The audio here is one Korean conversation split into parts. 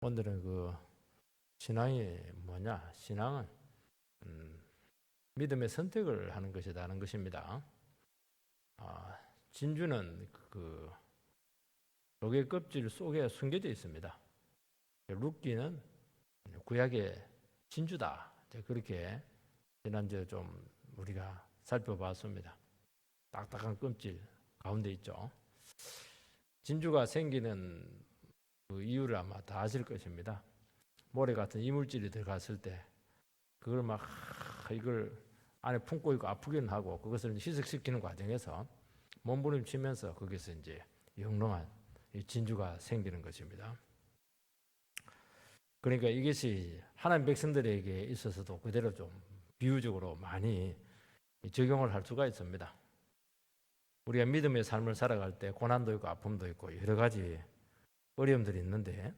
오늘은 그 신앙이 뭐냐? 신앙은 믿음의 선택을 하는 것이라는 것입니다. 진주는 그 조개 껍질 속에 숨겨져 있습니다. 룻기는 구약의 진주다. 그렇게 지난주에 좀 우리가 살펴봤습니다. 딱딱한 껍질 가운데 있죠. 진주가 생기는 그 이유를 아마 다 아실 것입니다. 모래 같은 이물질이 들어갔을 때 그걸 막 이걸 안에 품고 있고 아프기는 하고 그것을 희석시키는 과정에서 몸부림치면서 거기서 이제 영롱한 진주가 생기는 것입니다. 그러니까 이것이 하나님 백성들에게 있어서도 그대로 좀 비유적으로 많이 적용을 할 수가 있습니다. 우리가 믿음의 삶을 살아갈 때 고난도 있고 아픔도 있고 여러 가지 어려움들이 있는데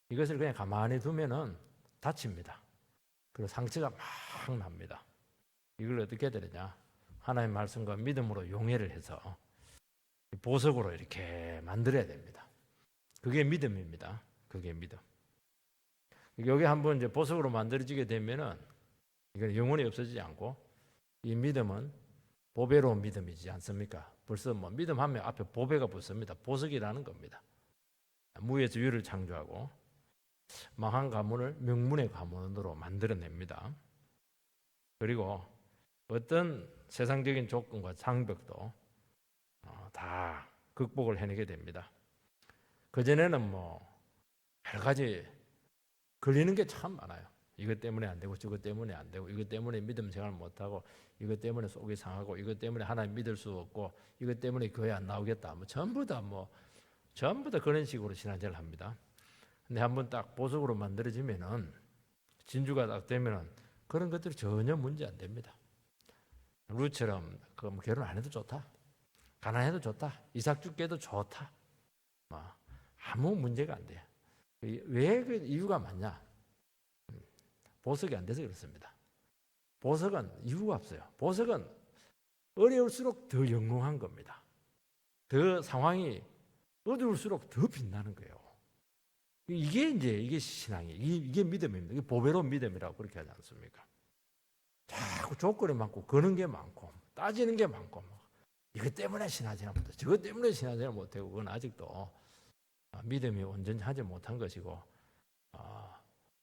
이것을 그냥 가만히 두면은 다칩니다. 그리고 상처가 막 납니다. 이걸 어떻게 해야 되느냐? 하나님의 말씀과 믿음으로 용해를 해서 보석으로 이렇게 만들어야 됩니다. 그게 믿음입니다. 그게 믿음. 여기 한번 이제 보석으로 만들어지게 되면은 이건 영원히 없어지지 않고 이 믿음은 보배로운 믿음이지 않습니까? 벌써 뭐 믿음하면 앞에 보배가 붙습니다. 보석이라는 겁니다. 무에서 유를 창조하고 망한 가문을 명문의 가문으로 만들어냅니다. 그리고 어떤 세상적인 조건과 장벽도 다 극복을 해내게 됩니다. 그전에는 뭐 여러 가지 걸리는 게 참 많아요. 이것 때문에 안 되고 저것 때문에 안 되고 이것 때문에 믿음 생활 못하고 이것 때문에 속이 상하고 이것 때문에 하나님 믿을 수 없고 이것 때문에 교회 안 나오겠다. 전부 다 그런 식으로 신앙생활을 합니다. 근데 한번 딱 보석으로 만들어지면은 진주가 딱 되면은 그런 것들이 전혀 문제 안 됩니다. 루처럼 뭐 결혼 안 해도 좋다. 가난해도 좋다. 이삭 죽게도 좋다. 아무 문제가 안 돼요. 왜 그 이유가 많냐? 보석이 안 돼서 그렇습니다. 보석은 이유가 없어요. 보석은 어려울수록 더 영롱한 겁니다. 더 상황이 어두울수록 더 빛나는 거예요. 이게 신앙이에요. 이게 믿음입니다. 이게 보배로운 믿음이라고 그렇게 하지 않습니까? 자꾸 조건이 많고 거는 게 많고 따지는 게 많고 이것 때문에 신앙생활 못해 저것 때문에 신앙생활 못하고 그건 아직도 믿음이 온전히 하지 못한 것이고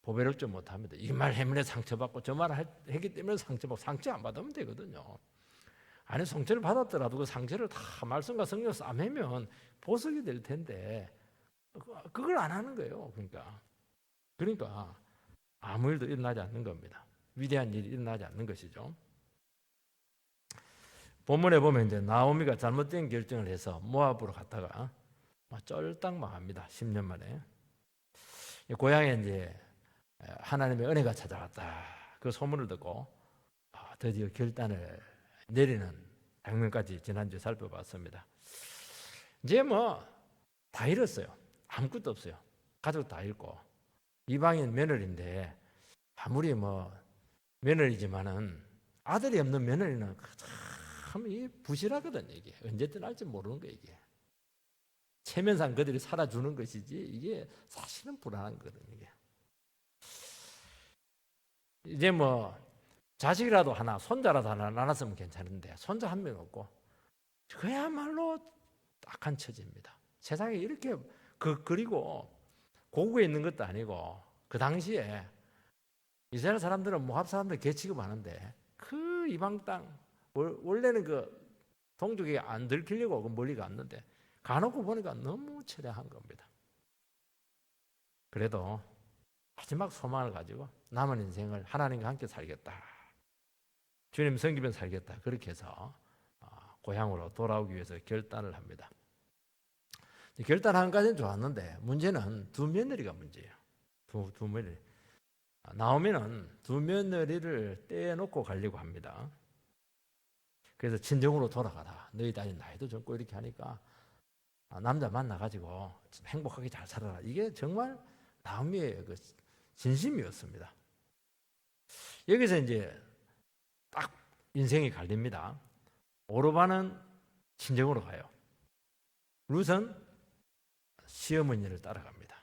보배롭지 못합니다. 이 말 해문에 상처받고 저 말 했기 때문에 상처받고 상처 안 받으면 되거든요. 아니 상처를 받았더라도 그 상처를 다 말씀과 성령 싸매면 보석이 될 텐데 그걸 안 하는 거예요. 그러니까 아무 일도 일어나지 않는 겁니다. 위대한 일이 일어나지 않는 것이죠. 본문에 보면 이제 나오미가 잘못된 결정을 해서 모압으로 갔다가 쫄딱 망합니다. 10년 만에. 고향에 이제 하나님의 은혜가 찾아왔다. 그 소문을 듣고 드디어 결단을 내리는 장면까지 지난주에 살펴봤습니다. 이제 다 잃었어요. 아무것도 없어요. 가족 다 잃고 이방인 며느리인데 아무리 며느리지만은 아들이 없는 며느리는 참 부실하거든요. 이게 언제 떠날지 모르는 거예요. 이게 체면상 그들이 살아주는 것이지 이게 사실은 불안한 거거든요. 이게 이제 자식이라도 하나, 손자라도 하나 낳았으면 괜찮은데 손자 한 명 없고 그야말로 딱한 처지입니다. 세상에 이렇게 그리고 고국에 있는 것도 아니고 그 당시에 이스라엘 사람들은 모압 사람들 개 취급하는데 그 이방 땅 원래는 그 동족이 안 들키려고 멀리 갔는데 가놓고 보니까 너무 처량한 겁니다. 그래도 마지막 소망을 가지고 남은 인생을 하나님과 함께 살겠다. 주님 섬기면 살겠다. 그렇게 해서 고향으로 돌아오기 위해서 결단을 합니다. 결단한 까지는 좋았는데 문제는 두 며느리가 문제예요. 두 며느리. 나오미는 두 며느리를 떼놓고 가려고 합니다. 그래서 친정으로 돌아가라. 너희 딸이 나이도 젊고 이렇게 하니까 남자 만나가지고 행복하게 잘 살아라. 이게 정말 나오미의 그 진심이었습니다. 여기서 이제 딱 인생이 갈립니다. 오르바는 친정으로 가요. 룻은 시어머니를 따라갑니다.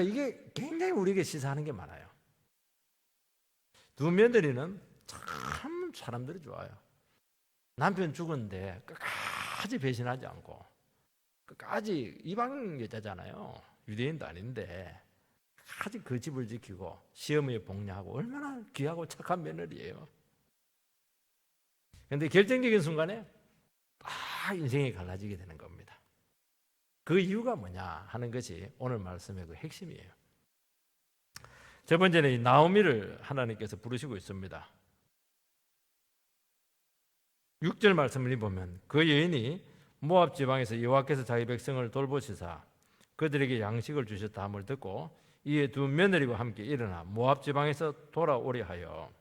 이게 굉장히 우리에게 시사하는 게 많아요. 두 며느리는 참 사람들이 좋아요. 남편 죽었는데 끝까지 배신하지 않고 끝까지 이방 여자잖아요. 유대인도 아닌데 끝까지 그 집을 지키고 시어머니 복리하고 얼마나 귀하고 착한 며느리예요. 그런데 결정적인 순간에 다 인생이 갈라지게 되는 겁니다. 그 이유가 뭐냐 하는 것이 오늘 말씀의 그 핵심이에요. 첫 번째는 이 나오미를 하나님께서 부르시고 있습니다. 6절 말씀을 보면 그 여인이 모압 지방에서 여호와께서 자기 백성을 돌보시사 그들에게 양식을 주셨다 함을 듣고 이에 두 며느리와 함께 일어나 모압 지방에서 돌아오려 하여.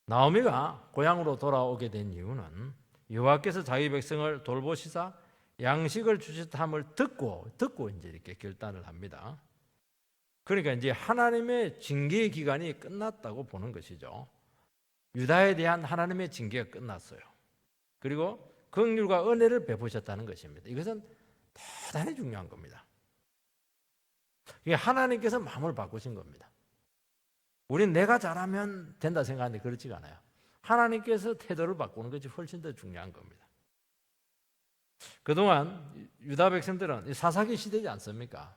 나오미가 고향으로 돌아오게 된 이유는 여호와께서 자기 백성을 돌보시사 양식을 주셨다 함을 듣고 이제 이렇게 결단을 합니다. 그러니까 이제 하나님의 징계의 기간이 끝났다고 보는 것이죠. 유다에 대한 하나님의 징계가 끝났어요. 그리고 긍휼과 은혜를 베푸셨다는 것입니다. 이것은 대단히 중요한 겁니다. 이게 하나님께서 마음을 바꾸신 겁니다. 우리는 내가 잘하면 된다 생각하는데 그렇지가 않아요. 하나님께서 태도를 바꾸는 것이 훨씬 더 중요한 겁니다. 그동안 유다 백성들은 사사기 시대지 않습니까?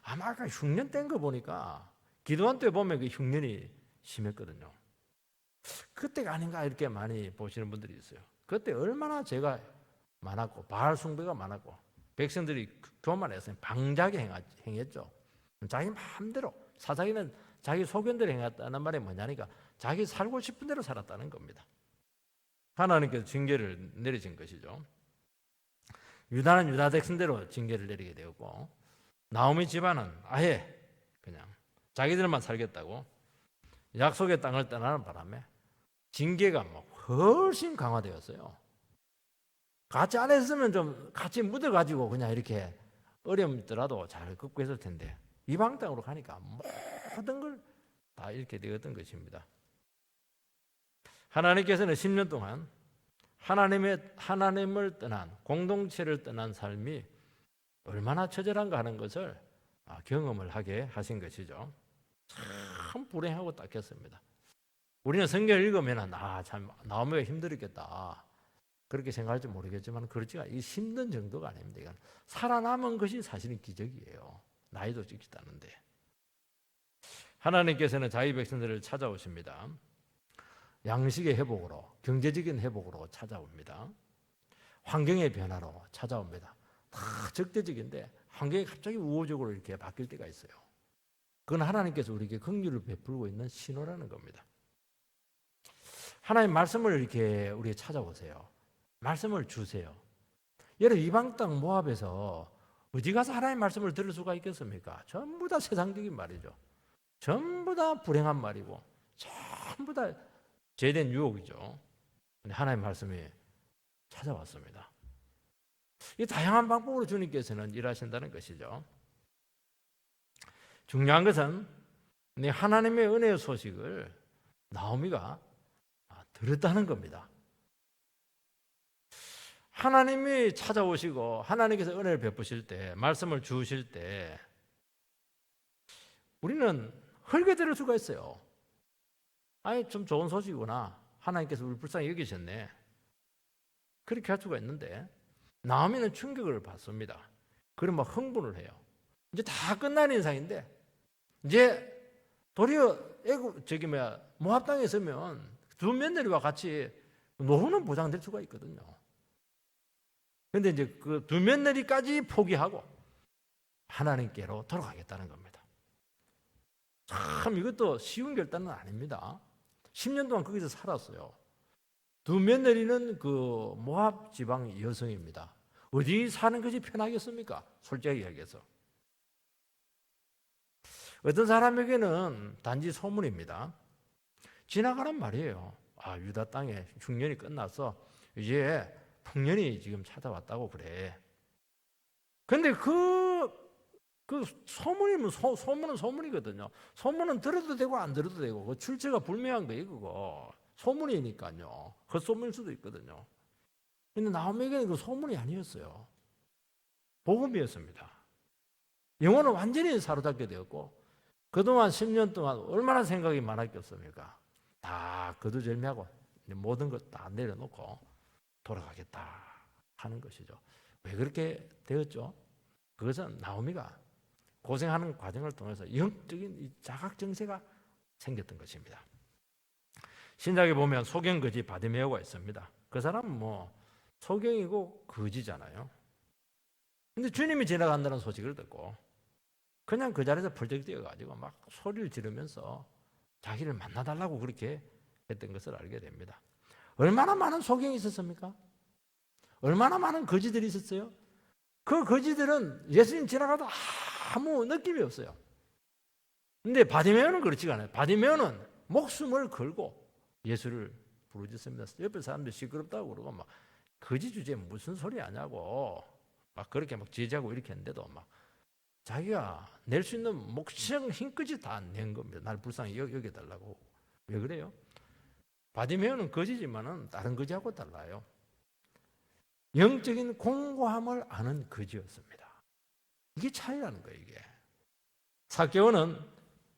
아마 아까 흉년 뗀 거 보니까 기도원 때 보면 그 흉년이 심했거든요. 그때가 아닌가 이렇게 많이 보시는 분들이 있어요. 그때 얼마나 죄가 많았고 바알 숭배가 많았고 백성들이 교만했어요. 방자하게 행했죠. 자기 마음대로. 사사기는 자기 소견대로 행했다는 말이 뭐냐니까 자기 살고 싶은 대로 살았다는 겁니다. 하나님께서 징계를 내리신 것이죠. 유다는 유다 백성대로 징계를 내리게 되었고 나오미 집안은 아예 그냥 자기들만 살겠다고 약속의 땅을 떠나는 바람에 징계가 훨씬 강화되었어요. 같이 안 했으면 좀 같이 묻어가지고 그냥 이렇게 어려움이 있더라도 잘 극복했을 텐데 이방 땅으로 가니까 모든 걸 다 잃게 되었던 것입니다. 하나님께서는 10년 동안 하나님을 떠난 공동체를 떠난 삶이 얼마나 처절한가 하는 것을 경험을 하게 하신 것이죠. 참 불행하고 딱했습니다. 우리는 성경을 읽으면 참 나오미가 힘들었겠다 그렇게 생각할지 모르겠지만 그렇지가 이 힘든 정도가 아닙니다. 이건 살아남은 것이 사실은 기적이에요. 나이도 찍지도 않은데 하나님께서는 자기 백성들을 찾아오십니다. 양식의 회복으로 경제적인 회복으로 찾아옵니다. 환경의 변화로 찾아옵니다. 다 적대적인데 환경이 갑자기 우호적으로 이렇게 바뀔 때가 있어요. 그건 하나님께서 우리에게 긍휼을 베풀고 있는 신호라는 겁니다. 하나님 말씀을 이렇게 우리에게 찾아오세요. 말씀을 주세요. 여러분 이방 땅 모압에서 어디 가서 하나님 말씀을 들을 수가 있겠습니까? 전부 다 세상적인 말이죠. 전부 다 불행한 말이고 전부 다 죄된 유혹이죠. 근데 하나님 말씀이 찾아왔습니다. 이 다양한 방법으로 주님께서는 일하신다는 것이죠. 중요한 것은 하나님의 은혜의 소식을 나오미가 들었다는 겁니다. 하나님이 찾아오시고 하나님께서 은혜를 베푸실 때 말씀을 주실 때 우리는 헐게 들을 수가 있어요. 아니 좀 좋은 소식이구나. 하나님께서 우리 불쌍히 여기셨네. 그렇게 할 수가 있는데 나오미는 충격을 받습니다. 그럼 막 흥분을 해요. 이제 다 끝난 인상인데 이제 도리어 모압 땅에 있으면 두 며느리와 같이 노후는 보장될 수가 있거든요. 그런데 이제 그 두 며느리까지 포기하고 하나님께로 돌아가겠다는 겁니다. 참 이것도 쉬운 결단은 아닙니다. 10년 동안 거기서 살았어요. 두 며느리는 그 모압 지방 여성입니다. 어디 사는 것이 편하겠습니까? 솔직하게 이야기해서. 어떤 사람에게는 단지 소문입니다. 지나가란 말이에요. 유다 땅에 흉년이 끝나서 이제 풍년이 지금 찾아왔다고 그래. 근데 그 소문이면 소문은 소문이거든요. 소문은 들어도 되고 안 들어도 되고 그 출처가 불명한 거예요. 그거 소문이니까요. 헛소문일 수도 있거든요. 근데 나오미에게는 그 소문이 아니었어요. 복음이었습니다. 영혼은 완전히 사로잡게 되었고 그동안 10년 동안 얼마나 생각이 많았겠습니까? 다 거두절미하고 모든 것 다 내려놓고 돌아가겠다 하는 것이죠. 왜 그렇게 되었죠? 그것은 나오미가 고생하는 과정을 통해서 영적인 자각정세가 생겼던 것입니다. 신약에 보면 소경거지 바디메오가 있습니다. 그 사람은 뭐 소경이고 거지잖아요. 근데 주님이 지나간다는 소식을 듣고 그냥 그 자리에서 펄쩍 뛰어가지고 막 소리를 지르면서 자기를 만나달라고 그렇게 했던 것을 알게 됩니다. 얼마나 많은 소경이 있었습니까? 얼마나 많은 거지들이 있었어요? 그 거지들은 예수님 지나가도 아무 느낌이 없어요. 근데 바디메오는 그렇지가 않아요. 바디메오는 목숨을 걸고 예수를 부르짖습니다. 옆에 사람들이 시끄럽다고 그러고 막 거지 주제에 무슨 소리 하냐고 막 그렇게 막 지지하고 이렇게 했는데도 막 자기가 낼 수 있는 목청 힘까지 다 낸 겁니다. 날 불쌍히 여겨달라고. 왜 그래요? 바디메오는 거지지만은 다른 거지하고 달라요. 영적인 공고함을 아는 거지였습니다. 이게 차이라는 거예요. 이게 삭개오는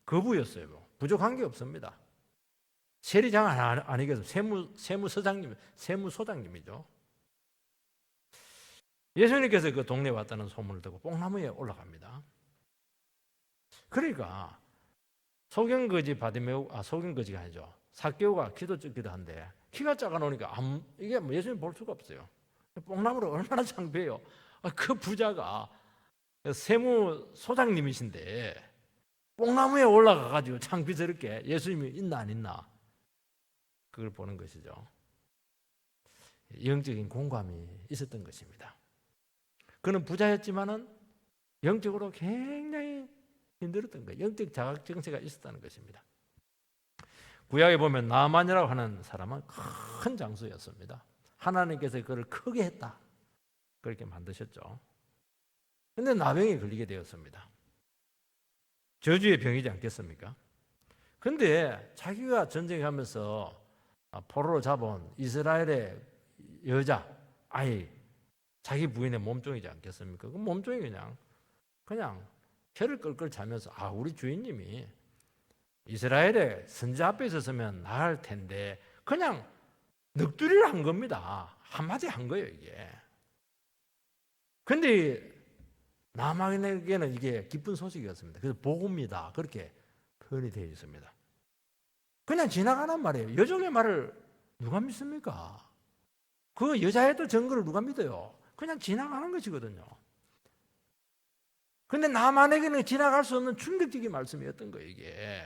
거부였어요. 부족한 게 없습니다. 세리장 아니겠어요. 세무소장님이죠. 예수님께서 그 동네에 왔다는 소문을 듣고 뽕나무에 올라갑니다. 그러니까 소경거지가 아니죠. 삭개오가 키도 작기도 한데 키가 작아 놓으니까 이게 예수님 볼 수가 없어요. 뽕나무를 얼마나 창피해요. 그 부자가 세무소장님이신데 뽕나무에 올라가가지고 창피스럽게 예수님이 있나 안 있나 그걸 보는 것이죠. 영적인 공감이 있었던 것입니다. 그는 부자였지만은 영적으로 굉장히 힘들었던 거예요. 영적 자각정세가 있었다는 것입니다. 구약에 보면 나만이라고 하는 사람은 큰 장수였습니다. 하나님께서 그를 크게 했다. 그렇게 만드셨죠. 그런데 나병에 걸리게 되었습니다. 저주의 병이지 않겠습니까? 그런데 자기가 전쟁하면서 포로로 잡은 이스라엘의 여자, 아이, 자기 부인의 몸종이지 않겠습니까? 그 몸종이 그냥 혀를 끌끌 차면서 우리 주인님이 이스라엘의 선자 앞에 있었으면 나을 텐데 그냥 넋두리를 한 겁니다. 한마디 한 거예요, 이게. 근데 나만에게는 이게 기쁜 소식이었습니다. 그래서 복음이다. 그렇게 표현이 되어 있습니다. 그냥 지나가는 말이에요. 여종의 말을 누가 믿습니까? 그 여자애도 증거를 누가 믿어요? 그냥 지나가는 것이거든요. 근데 나만에게는 지나갈 수 없는 충격적인 말씀이었던 거예요, 이게.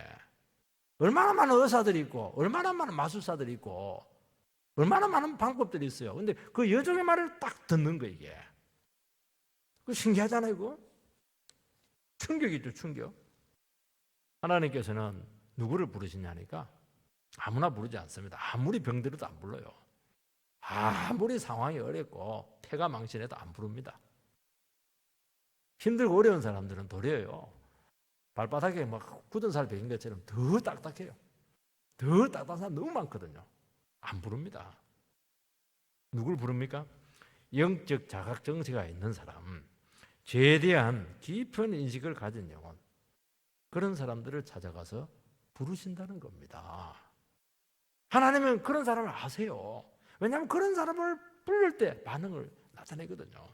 얼마나 많은 의사들이 있고, 얼마나 많은 마술사들이 있고, 얼마나 많은 방법들이 있어요. 근데 그 여종의 말을 딱 듣는 거예요, 이게. 그 신기하잖아요, 그거? 충격이죠, 충격. 하나님께서는 누구를 부르시냐니까 아무나 부르지 않습니다. 아무리 병들어도 안 불러요. 아무리 상황이 어렵고 폐가 망신해도 안 부릅니다. 힘들고 어려운 사람들은 도리어요. 발바닥에 막 굳은 살 베긴 것처럼 더 딱딱해요. 더 딱딱한 사람 너무 많거든요. 안 부릅니다. 누굴 부릅니까? 영적 자각정세가 있는 사람, 죄에 대한 깊은 인식을 가진 영혼, 그런 사람들을 찾아가서 부르신다는 겁니다. 하나님은 그런 사람을 아세요. 왜냐하면 그런 사람을 부를 때 반응을 나타내거든요.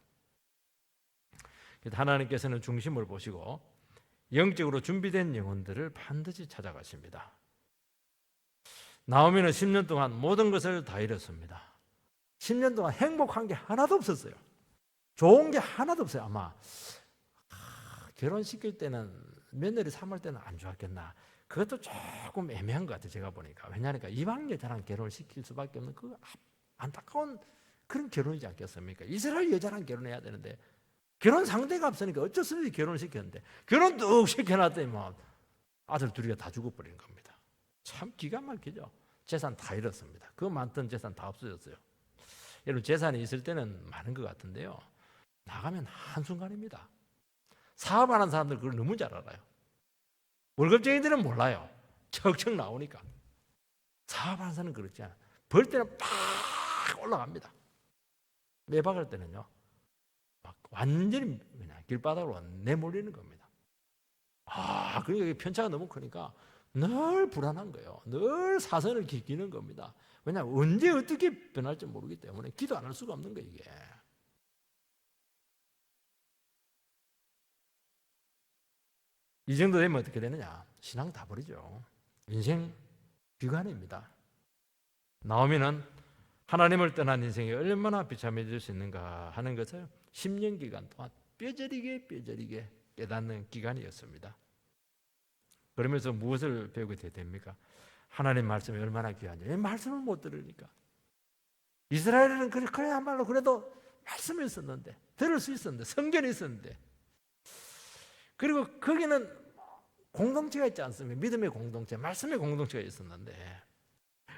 하나님께서는 중심을 보시고 영적으로 준비된 영혼들을 반드시 찾아가십니다. 나오미는 10년 동안 모든 것을 다 잃었습니다. 10년 동안 행복한 게 하나도 없었어요. 좋은 게 하나도 없어요. 아마 결혼시킬 때는 며느리 삼을 때는 안 좋았겠나. 그것도 조금 애매한 것 같아요. 제가 보니까. 왜냐하니까 이방 여자랑 결혼을 시킬 수밖에 없는 그 안타까운 그런 결혼이지 않겠습니까? 이스라엘 여자랑 결혼해야 되는데 결혼 상대가 없으니까 어쩔 수 없이 결혼을 시켰는데 결혼 뚝 시켜놨더니 뭐 아들 둘이가 다 죽어버린 겁니다. 참 기가 막히죠. 재산 다 잃었습니다. 그 많던 재산 다 없어졌어요. 여러분 재산이 있을 때는 많은 것 같은데요. 나가면 한순간입니다. 사업하는 사람들 그걸 너무 잘 알아요. 월급쟁이들은 몰라요. 척척 나오니까. 사업하는 사람은 그렇지 않아요. 벌 때는 팍 올라갑니다. 매박할 때는요. 막 완전히 그냥 길바닥으로 내몰리는 겁니다. 그러니까 편차가 너무 크니까 늘 불안한 거예요. 늘 사선을 기기는 겁니다. 왜냐하면 언제 어떻게 변할지 모르기 때문에 기도 안 할 수가 없는 거예요, 이게. 이 정도 되면 어떻게 되느냐? 신앙 다 버리죠. 인생 비관입니다. 나오미는 하나님을 떠난 인생이 얼마나 비참해질 수 있는가 하는 것을 10년 기간 동안 뼈저리게 깨닫는 기간이었습니다. 그러면서 무엇을 배우게 됩니까? 하나님 말씀이 얼마나 귀한지. 말씀을 못 들으니까. 이스라엘은 그래야말로 그래도 말씀이 있었는데, 들을 수 있었는데, 성전이 있었는데, 그리고 거기는 공동체가 있지 않습니까? 믿음의 공동체, 말씀의 공동체가 있었는데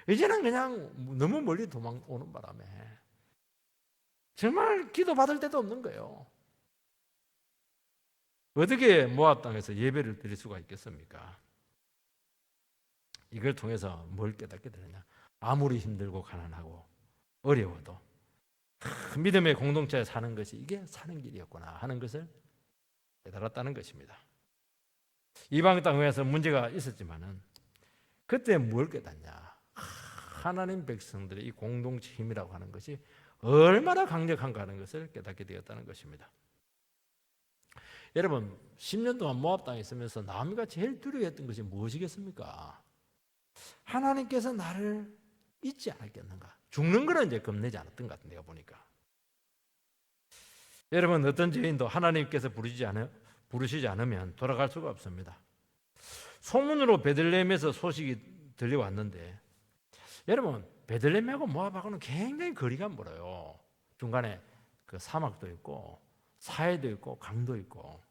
이제는 그냥 너무 멀리 도망오는 바람에 정말 기도받을 데도 없는 거예요. 어떻게 모압 땅에서 예배를 드릴 수가 있겠습니까? 이걸 통해서 뭘 깨닫게 되느냐? 아무리 힘들고 가난하고 어려워도 믿음의 공동체에 사는 것이 이게 사는 길이었구나 하는 것을 깨달았다는 것입니다. 이방 땅에서 문제가 있었지만은 그때 뭘 깨닫냐? 하나님 백성들의 이 공동체 힘이라고 하는 것이 얼마나 강력한가 하는 것을 깨닫게 되었다는 것입니다. 여러분, 10년 동안 모압 땅에 있으면서 나오미가 제일 두려워했던 것이 무엇이겠습니까? 하나님께서 나를 잊지 않았겠는가? 죽는 거는 이제 겁내지 않았던 것 같은 내가 보니까. 여러분, 어떤 죄인도 하나님께서 부르시지 않으면 돌아갈 수가 없습니다. 소문으로 베들레헴에서 소식이 들려왔는데 여러분, 베들레헴하고 모압하고는 굉장히 거리가 멀어요. 중간에 그 사막도 있고 사해도 있고 강도 있고.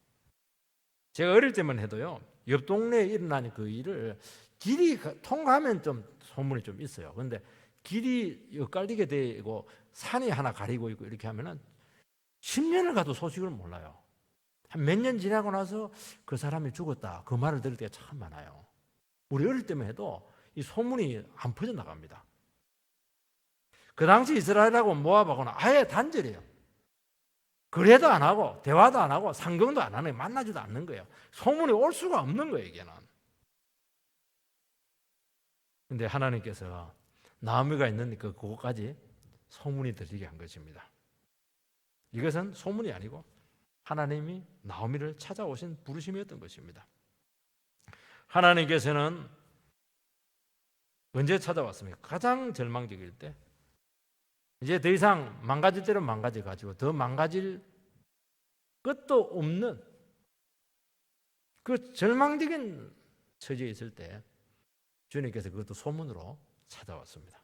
제가 어릴 때만 해도요, 옆 동네에 일어나는 그 일을 길이 통과하면 좀 소문이 좀 있어요. 그런데 길이 엇갈리게 되고 산이 하나 가리고 있고 이렇게 하면은 10년을 가도 소식을 몰라요. 한 몇 년 지나고 나서 그 사람이 죽었다, 그 말을 들을 때가 참 많아요. 우리 어릴 때만 해도 이 소문이 안 퍼져나갑니다. 그 당시 이스라엘하고 모압하고는 아예 단절이에요. 거래도 안 하고 대화도 안 하고 상경도 안 하는 거예요. 만나지도 않는 거예요. 소문이 올 수가 없는 거예요, 이게는. 근데 하나님께서 나오미가 있는 그곳까지 소문이 들리게 한 것입니다. 이것은 소문이 아니고 하나님이 나오미를 찾아오신 부르심이었던 것입니다. 하나님께서는 언제 찾아왔습니까? 가장 절망적일 때, 이제 더 이상 망가질 대로 망가져가지고 더 망가질 끝도 없는 그 절망적인 처지에 있을 때 주님께서 그것도 소문으로 찾아왔습니다.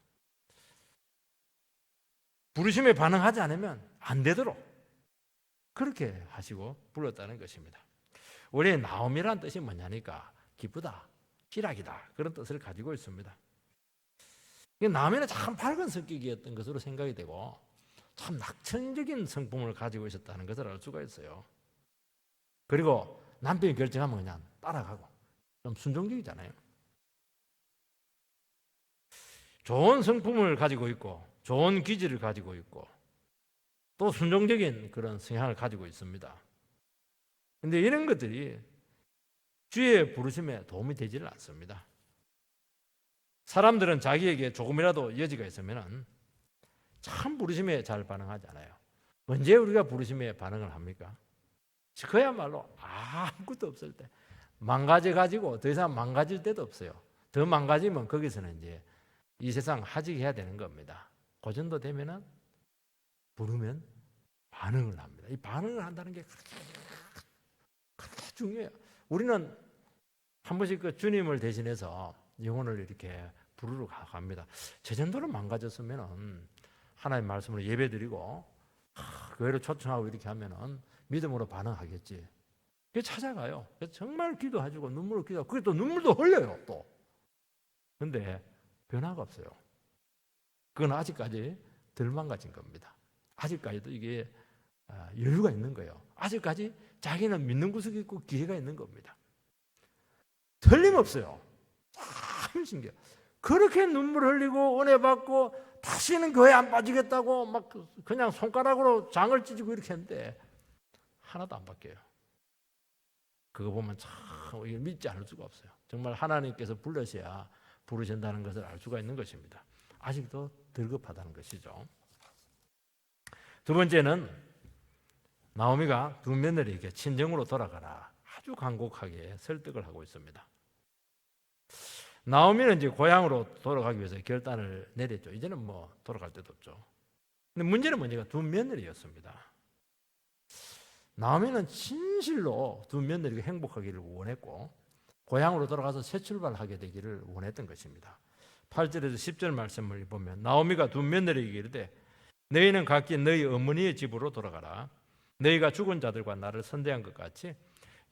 부르심에 반응하지 않으면 안 되도록 그렇게 하시고 불렀다는 것입니다. 원래 나오미란 뜻이 뭐냐니까 기쁘다, 희락이다, 그런 뜻을 가지고 있습니다. 나오미는 참 밝은 성격이었던 것으로 생각이 되고 참 낙천적인 성품을 가지고 있었다는 것을 알 수가 있어요. 그리고 남편이 결정하면 그냥 따라가고 좀 순종적이잖아요. 좋은 성품을 가지고 있고 좋은 기질을 가지고 있고 또 순종적인 그런 성향을 가지고 있습니다. 그런데 이런 것들이 주의 부르심에 도움이 되지는 않습니다. 사람들은 자기에게 조금이라도 여지가 있으면 참 부르심에 잘 반응하지 않아요. 언제 우리가 부르심에 반응을 합니까? 그야말로 아무것도 없을 때, 망가져가지고 더 이상 망가질 때도 없어요. 더 망가지면 거기서는 이제 이 세상 하직해야 되는 겁니다. 그 정도 되면은 부르면 반응을 합니다. 이 반응을 한다는 게 그렇게 중요해요. 우리는 한 번씩 그 주님을 대신해서 영혼을 이렇게 부르러 갑니다. 제 정도로 망가졌으면은 하나님 말씀으로 예배드리고 교회로 초청하고 이렇게 하면은 믿음으로 반응하겠지. 그게 찾아가요. 정말 기도해주고 눈물을 기도하고 그게 또 눈물도 흘려요 또. 근데 변화가 없어요. 그건 아직까지 덜 망가진 겁니다. 아직까지도 이게 여유가 있는 거예요. 아직까지 자기는 믿는 구석이 있고 기회가 있는 겁니다. 틀림없어요. 참 신기해요. 그렇게 눈물 흘리고 은혜 받고 다시는 교회 안 빠지겠다고 막 그냥 손가락으로 장을 찢고 이렇게 했는데 하나도 안 바뀌어요. 그거 보면 참 이걸 믿지 않을 수가 없어요. 정말 하나님께서 부르셔야 부르신다는 것을 알 수가 있는 것입니다. 아직도 덜급하다는 것이죠. 두 번째는 나오미가 두 며느리에게 친정으로 돌아가라 아주 간곡하게 설득을 하고 있습니다. 나오미는 이제 고향으로 돌아가기 위해서 결단을 내렸죠. 이제는 뭐 돌아갈 데도 없죠. 근데 문제는 뭐냐면 두 며느리였습니다. 나오미는 진실로 두 며느리가 행복하기를 원했고 고향으로 돌아가서 새 출발하게 되기를 원했던 것입니다. 8절에서 10절 말씀을 보면 나오미가 두 며느리에게 이르되 너희는 각기 너희 어머니의 집으로 돌아가라. 너희가 죽은 자들과 나를 선대한 것 같이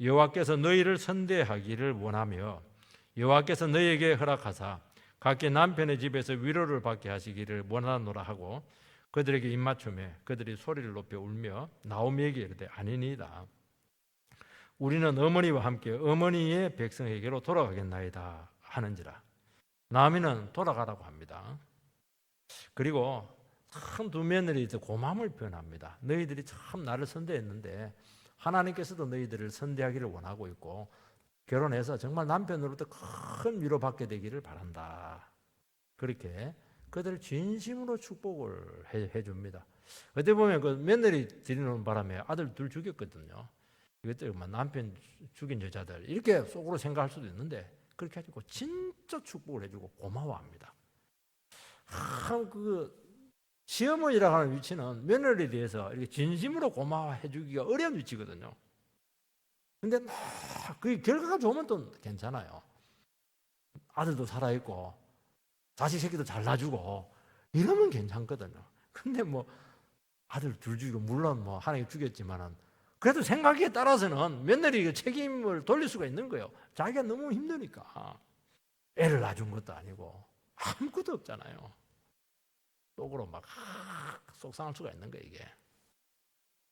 여호와께서 너희를 선대하기를 원하며 여호와께서 너희에게 허락하사 각기 남편의 집에서 위로를 받게 하시기를 원하노라 하고 그들에게 입맞춤에 그들이 소리를 높여 울며 나오미에게 이르되 아니니이다. 우리는 어머니와 함께 어머니의 백성에게로 돌아가겠나이다 하는지라. 나오미는 돌아가라고 합니다. 그리고 참 두 며느리 고마움을 표현합니다. 너희들이 참 나를 선대했는데 하나님께서도 너희들을 선대하기를 원하고 있고 결혼해서 정말 남편으로부터 큰 위로받게 되기를 바란다. 그렇게 그들을 진심으로 축복을 해줍니다. 어떻게 보면 그 며느리 드리는 바람에 아들 둘 죽였거든요. 이것들 남편 죽인 여자들 이렇게 속으로 생각할 수도 있는데 그렇게 하고 진짜 축복을 해주고 고마워합니다. 그 시어머니라고 하는 위치는 며느리에 대해서 이렇게 진심으로 고마워해주기가 어려운 위치거든요. 근데 그 결과가 좋으면 또 괜찮아요. 아들도 살아있고 자식 새끼도 잘 놔주고 이러면 괜찮거든요. 근데 뭐 아들 둘 죽이고 물론 뭐 하나님 죽였지만은 그래도 생각에 따라서는 며느리 책임을 돌릴 수가 있는 거예요. 자기가 너무 힘드니까 애를 낳아준 것도 아니고 아무것도 없잖아요. 속으로 막 속상할 수가 있는 거예요.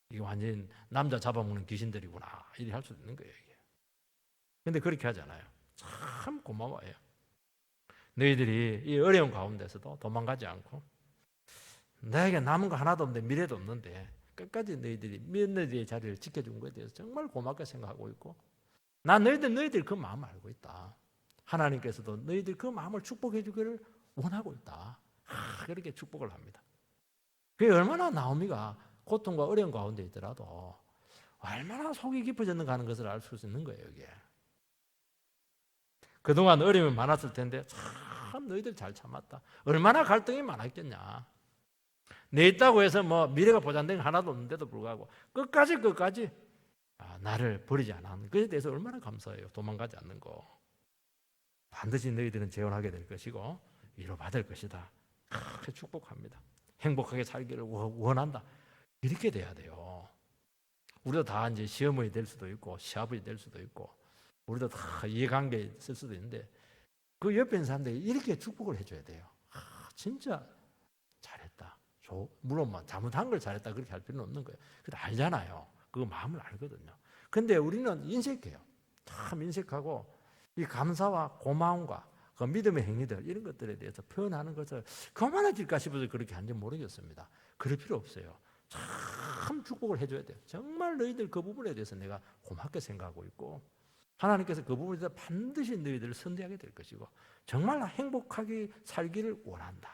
이게 완전 남자 잡아먹는 귀신들이구나 이렇게 할 수도 있는 거예요. 이게. 근데 그렇게 하잖아요. 참 고마워요. 너희들이 이 어려운 가운데서도 도망가지 않고 나에게 남은 거 하나도 없는데 미래도 없는데 끝까지 너희들이 며느리의 자리를 지켜준 것에 대해서 정말 고맙게 생각하고 있고 난 너희들 그 마음을 알고 있다. 하나님께서도 너희들 그 마음을 축복해 주기를 원하고 있다. 그렇게 축복을 합니다. 그게 얼마나 나오미가 고통과 어려운 가운데 있더라도 얼마나 속이 깊어졌는가 하는 것을 알 수 있는 거예요. 이게. 그동안 어려움이 많았을 텐데 참 너희들 잘 참았다. 얼마나 갈등이 많았겠냐. 내 있다고 해서 뭐 미래가 보장된 게 하나도 없는데도 불구하고 끝까지 나를 버리지 않았는 것에 대해서 얼마나 감사해요. 도망가지 않는 거. 반드시 너희들은 재혼하게 될 것이고 위로받을 것이다. 그렇게 축복합니다. 행복하게 살기를 원한다. 이렇게 돼야 돼요. 우리도 다 이제 시어머니 될 수도 있고 시아버지 될 수도 있고 우리도 다 이해관계에 있을 수도 있는데 그 옆에 있는 사람들이 이렇게 축복을 해줘야 돼요. 진짜 잘했다. 물론 뭐 잘못한 걸 잘했다 그렇게 할 필요는 없는 거예요. 근데 알잖아요. 그 마음을 알거든요. 근데 우리는 인색해요. 참 인색하고 이 감사와 고마움과 그 믿음의 행위들 이런 것들에 대해서 표현하는 것을 그만해질까 싶어서 그렇게 한지 모르겠습니다. 그럴 필요 없어요. 참 축복을 해줘야 돼요. 정말 너희들 그 부분에 대해서 내가 고맙게 생각하고 있고 하나님께서 그 부분에 대해서 반드시 너희들을 선대하게 될 것이고 정말 행복하게 살기를 원한다.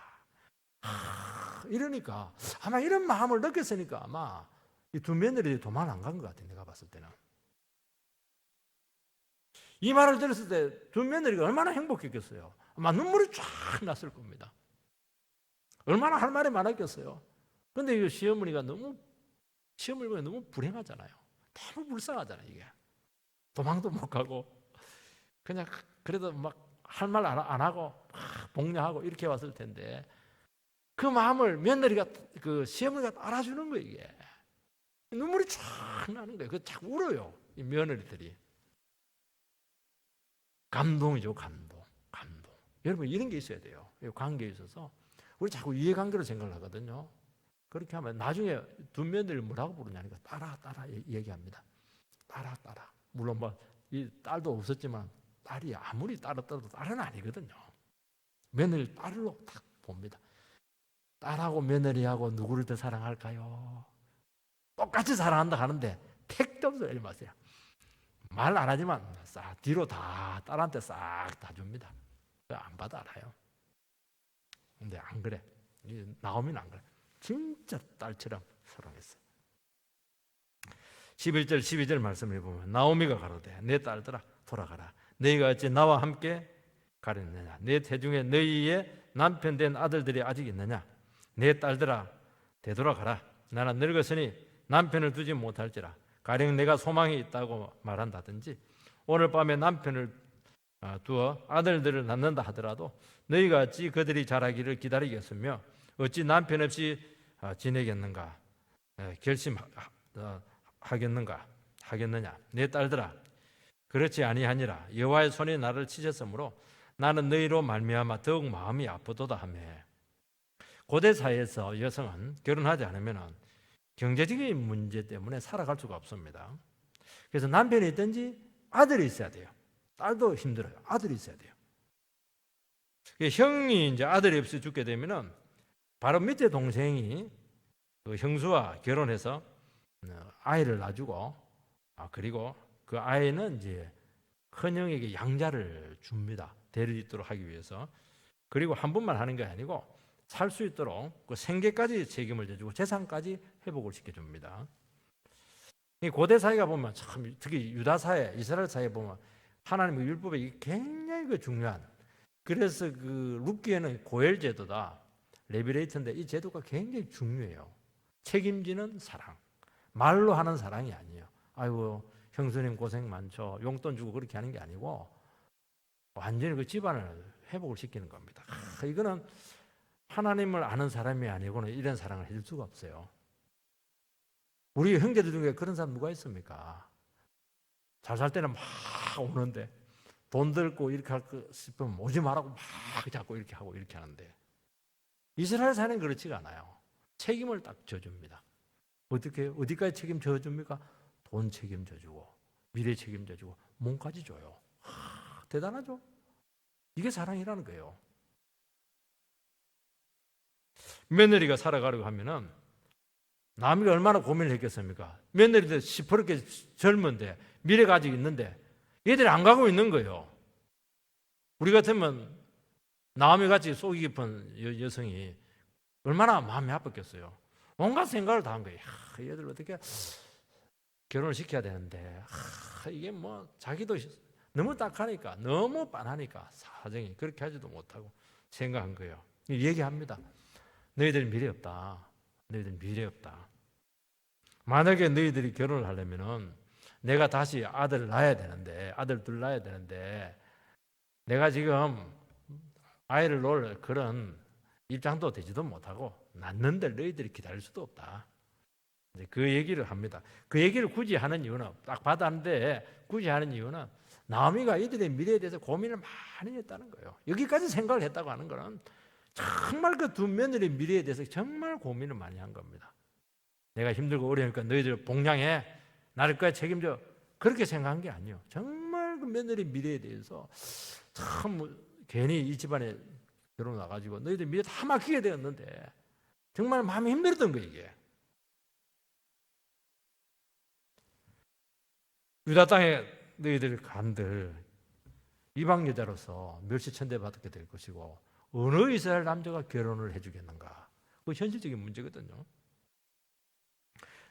이러니까 아마 이런 마음을 느꼈으니까 아마 이 두 며느리들이 도망 안 간 것 같아요. 내가 봤을 때는. 이 말을 들었을 때 두 며느리가 얼마나 행복했겠어요. 아마 눈물이 쫙 났을 겁니다. 얼마나 할 말이 많았겠어요. 그런데 이 시어머니가 너무 불행하잖아요. 너무 불쌍하잖아요. 이게 도망도 못 가고 그냥 그래도 막 할 말 안 하고 막 복려하고 이렇게 왔을 텐데 그 마음을 며느리가 그 시어머니가 알아주는 거예요. 이게 눈물이 쫙 나는 거예요. 그 자꾸 울어요. 이 며느리들이. 감동이죠, 감동. 여러분 이런 게 있어야 돼요. 관계에 있어서 우리 자꾸 이해관계로 생각을 하거든요. 그렇게 하면 나중에 두 며느리를 뭐라고 부르냐니까 따라 얘기합니다. 따라. 물론 뭐 이 딸도 없었지만 딸이 아무리 따라도 딸은 아니거든요. 며느리 딸로 딱 봅니다. 딸하고 며느리하고 누구를 더 사랑할까요? 똑같이 사랑한다 하는데 택도 없어요. 엘리마스야. 말 안 하지만 싹 뒤로 다 딸한테 싹 다 줍니다. 안 받아 알아요. 근데 안 그래. 나오미는 안 그래. 진짜 딸처럼 사랑했어요. 11절 12절 말씀을 보면 나오미가 가로되 내 딸들아 돌아가라. 너희가 어찌 나와 함께 가렸느냐. 내 태중에 너희의 남편 된 아들들이 아직 있느냐. 내 딸들아 되돌아가라. 나는 늙었으니 남편을 두지 못할지라. 가령 내가 소망이 있다고 말한다든지 오늘 밤에 남편을 두어 아들들을 낳는다 하더라도 너희가 어찌 그들이 자라기를 기다리겠으며 어찌 남편 없이 지내겠는가 하겠느냐. 내 딸들아 그렇지 아니하니라. 여호와의 손이 나를 치셨으므로 나는 너희로 말미암아 더욱 마음이 아프도다 하며. 고대 사회에서 여성은 결혼하지 않으면 경제적인 문제 때문에 살아갈 수가 없습니다. 그래서 남편이 있든지 아들이 있어야 돼요. 딸도 힘들어요. 아들이 있어야 돼요. 형이 이제 아들이 없이 죽게 되면은 바로 밑에 동생이 그 형수와 결혼해서 아이를 낳아주고 그리고 그 아이는 이제 큰형에게 양자를 줍니다. 대를 잇도록 하기 위해서. 그리고 한 번만 하는 게 아니고 살 수 있도록 그 생계까지 책임을 져주고 재산까지 회복을 시켜줍니다. 이 고대 사회가 보면 참 특히 유다 사회, 이스라엘 사회 보면 하나님의 율법에 이게 굉장히 중요한. 그래서 그 룻기에는 고엘 제도다, 레비레이트인데 이 제도가 굉장히 중요해요. 책임지는 사랑, 말로 하는 사랑이 아니에요. 아이고 형수님 고생 많죠. 용돈 주고 그렇게 하는 게 아니고 완전히 그 집안을 회복을 시키는 겁니다. 이거는 하나님을 아는 사람이 아니고는 이런 사랑을 해줄 수가 없어요. 우리 형제들 중에 그런 사람 누가 있습니까? 잘 살 때는 막 오는데 돈 들고 이렇게 할 거 싶으면 오지 말라고 막 자꾸 이렇게 하고 이렇게 하는데 이스라엘 사회는 그렇지가 않아요. 책임을 딱 져줍니다. 어떻게 어디까지 책임져 줍니까? 돈 책임져 주고 미래 책임져 주고 몸까지 줘요. 대단하죠? 이게 사랑이라는 거예요. 며느리가 살아가려고 하면은 남이가 얼마나 고민을 했겠습니까? 며느리들 시퍼렇게 젊은데 미래가 아직 있는데 얘들이 안 가고 있는 거예요. 우리 같으면 나오미 같이 속이 깊은 여성이 얼마나 마음이 아팠겠어요. 온갖 생각을 다 한 거예요. 얘들 어떻게 결혼을 시켜야 되는데 이게 뭐 자기도 너무 딱하니까 너무 빤하니까 사정이 그렇게 하지도 못하고 생각한 거예요. 얘기합니다. 너희들 미래 없다. 너희들 미래 없다. 만약에 너희들이 결혼을 하려면은 내가 다시 아들을 낳아야 되는데 아들 둘 낳아야 되는데 내가 지금 아이를 놓을 그런 입장도 되지도 못하고 낳는데 너희들이 기다릴 수도 없다. 그 얘기를 합니다. 그 얘기를 굳이 하는 이유는 딱 받았는데 굳이 하는 이유는 나오미가 이들의 미래에 대해서 고민을 많이 했다는 거예요. 여기까지 생각을 했다고 하는 거는 정말 그 두 며느리의 미래에 대해서 정말 고민을 많이 한 겁니다. 내가 힘들고 어려우니까 너희들 봉양해 나를 거야 책임져 그렇게 생각한 게 아니에요. 정말 그 며느리 미래에 대해서 참 괜히 이 집안에 결혼 와가지고 너희들 미래 다 막히게 되었는데 정말 마음이 힘들었던 거예요. 이게 유다 땅에 너희들 간들 이방 여자로서 멸시천대 받게 될 것이고 어느 이스라엘 남자가 결혼을 해주겠는가? 그 현실적인 문제거든요.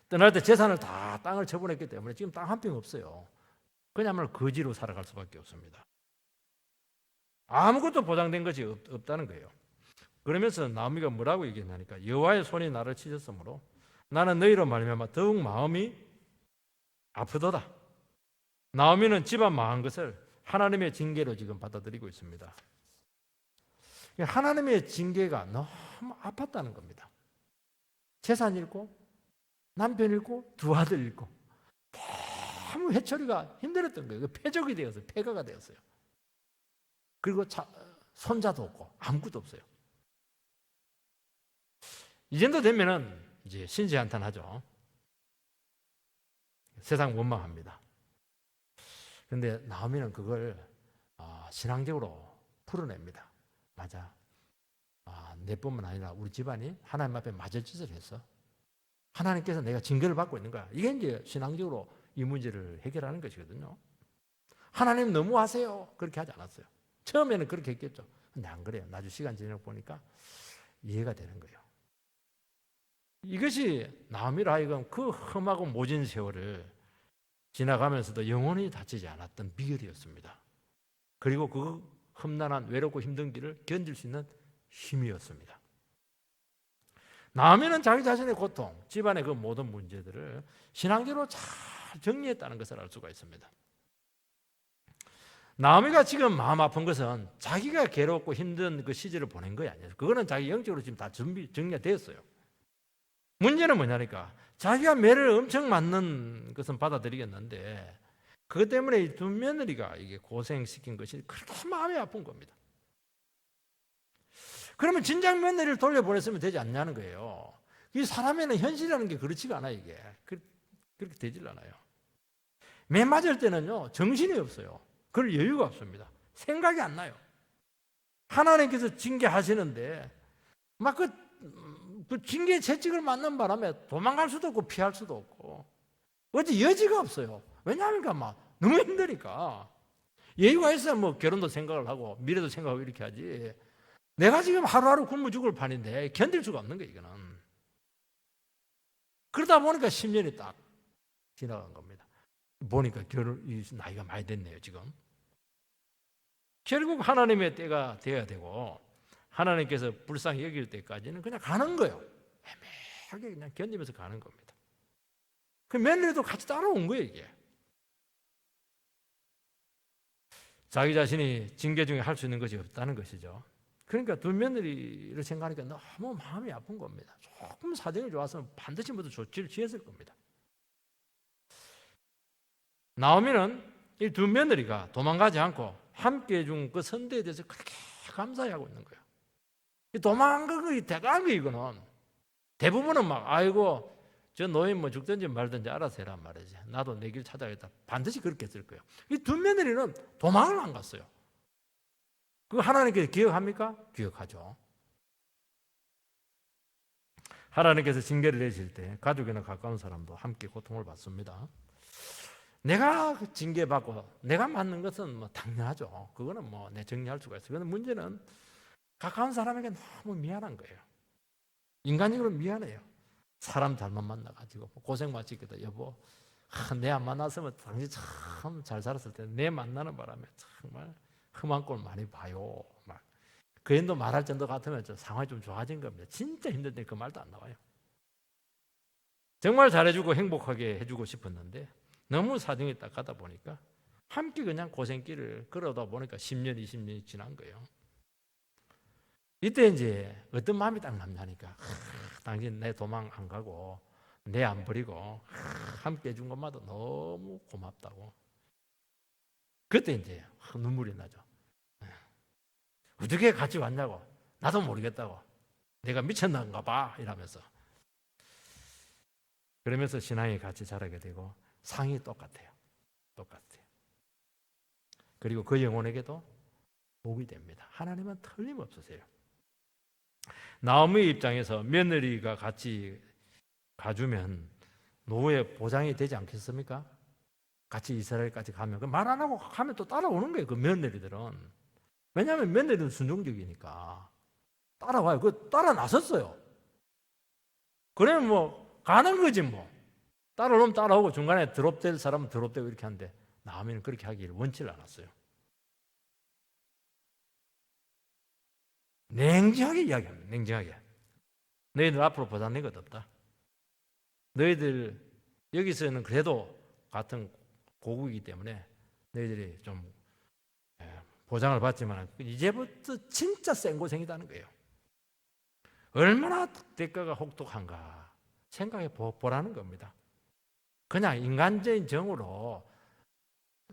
떠날 때 재산을 다 땅을 처분했기 때문에 지금 땅 한 평 없어요. 그야말로 거지로 살아갈 수밖에 없습니다. 아무것도 보장된 것이 없다는 거예요. 그러면서 나오미가 뭐라고 얘기했냐니까 여호와의 손이 나를 치셨으므로 나는 너희로 말미암아 더욱 마음이 아프도다. 나오미는 집안 망한 것을 하나님의 징계로 지금 받아들이고 있습니다. 하나님의 징계가 너무 아팠다는 겁니다. 재산 잃고 남편 잃고 두 아들 잃고 너무 해처리가 힘들었던 거예요. 폐적이 되었어요. 폐가가 되었어요. 그리고 손자도 없고 아무것도 없어요. 이 정도 되면은 이제 신세한탄하죠. 세상 원망합니다. 그런데 나오미는 그걸 신앙적으로 풀어냅니다. 맞아. 내뿐만 아니라 우리 집안이 하나님 앞에 맞을 짓을 했어. 하나님께서 내가 징계를 받고 있는 거야. 이게 이제 신앙적으로 이 문제를 해결하는 것이거든요. 하나님 너무하세요. 그렇게 하지 않았어요. 처음에는 그렇게 했겠죠. 근데 안 그래요. 나중에 시간 지나고 보니까 이해가 되는 거예요. 이것이 나오미로 하여금 그 험하고 모진 세월을 지나가면서도 영원히 다치지 않았던 비결이었습니다. 그리고 그 험난한 외롭고 힘든 길을 견딜 수 있는 힘이었습니다. 나오미는 자기 자신의 고통, 집안의 그 모든 문제들을 신앙적으로 잘 정리했다는 것을 알 수가 있습니다. 나오미가 지금 마음 아픈 것은 자기가 괴롭고 힘든 그 시절을 보낸 거야. 그거는 자기 영적으로 지금 다 정리가 되었어요. 문제는 뭐냐니까 자기가 매를 엄청 맞는 것은 받아들이겠는데 그것 때문에 이 두 며느리가 이게 고생시킨 것이 그렇게 마음이 아픈 겁니다. 그러면 진작 며느리를 돌려보냈으면 되지 않냐는 거예요. 이 사람에는 현실이라는 게 그렇지가 않아요. 이게 그렇게 되질 않아요. 매 맞을 때는요 정신이 없어요. 그럴 여유가 없습니다. 생각이 안 나요. 하나님께서 징계하시는데 막 그 징계 채찍을 맞는 바람에 도망갈 수도 없고 피할 수도 없고 어디 여지가 없어요. 왜냐하면 막 너무 힘드니까. 여유가 있어야 뭐 결혼도 생각을 하고 미래도 생각하고 이렇게 하지. 내가 지금 하루하루 굶어 죽을 판인데 견딜 수가 없는 거예요. 이거는. 그러다 보니까 10년이 딱 지나간 겁니다. 보니까 나이가 많이 됐네요 지금. 결국 하나님의 때가 되어야 되고 하나님께서 불쌍히 여길 때까지는 그냥 가는 거예요. 애매하게 그냥 견디면서 가는 겁니다. 그 며느리도 같이 따라온 거예요 이게. 자기 자신이 징계 중에 할 수 있는 것이 없다는 것이죠. 그러니까 두 며느리를 생각하니까 너무 마음이 아픈 겁니다. 조금 사정이 좋았으면 반드시 모두 조치를 취했을 겁니다. 나오미는 이 두 며느리가 도망가지 않고 함께 해준 그 선대에 대해서 그렇게 감사해하고 있는 거예요. 도망간 거 대단한 거 이거는. 대부분은 막 아이고 저 노인 뭐 죽든지 말든지 알아서 해란 말이지. 나도 내 길 찾아야겠다. 반드시 그렇게 했을 거예요. 이 두 며느리는 도망을 안 갔어요. 그거 하나님께서 기억합니까? 기억하죠. 하나님께서 징계를 내실 때 가족이나 가까운 사람도 함께 고통을 받습니다. 내가 징계받고 내가 맞는 것은 뭐 당연하죠. 그거는 뭐 내 정리할 수가 있어요. 그런데 문제는 가까운 사람에게 너무 미안한 거예요. 인간적으로 미안해요. 사람 잘못 만나가지고 고생 많이 시켰다. 여보, 내 안 만났으면 당신 참 잘 살았을 텐데 내 만나는 바람에 정말 험한 꼴 많이 봐요. 막 그 인도 말할 정도 같으면 상황이 좀 좋아진 겁니다. 진짜 힘든데 그 말도 안 나와요. 정말 잘해주고 행복하게 해주고 싶었는데 너무 사정이 딱 가다 보니까 함께 그냥 고생길을 걸어다 보니까 10년, 20년이 지난 거예요. 이때 이제 어떤 마음이 딱 남냐니까 당신 내 도망 안 가고 내 안 버리고 함께 해준 것마다 너무 고맙다고. 그때 이제 눈물이 나죠. 어떻게 같이 왔냐고. 나도 모르겠다고. 내가 미쳤나가 봐 이러면서. 그러면서 신앙이 같이 자라게 되고 상이 똑같아요. 그리고 그 영혼에게도 복이 됩니다. 하나님은 틀림없으세요. 나오미의 입장에서 며느리가 같이 가주면 노후의 보장이 되지 않겠습니까? 같이 이스라엘까지 가면 말 안 하고 가면 또 따라오는 거예요. 그 며느리들은. 왜냐하면 며느리는 순종적이니까 따라와요. 그 따라 나섰어요. 그러면 뭐 가는 거지 뭐. 따라오면 따라오고 중간에 드롭될 사람은 드롭되고 이렇게 하는데 나오미는 그렇게 하기를 원치를 않았어요. 냉정하게 이야기합니다. 냉정하게. 너희들 앞으로 보장된 것 없다. 너희들 여기서는 그래도 같은 고국이기 때문에 너희들이 좀 보장을 받지만 이제부터 진짜 생고생이다는 거예요. 얼마나 대가가 혹독한가 생각해 보라는 겁니다. 그냥 인간적인 정으로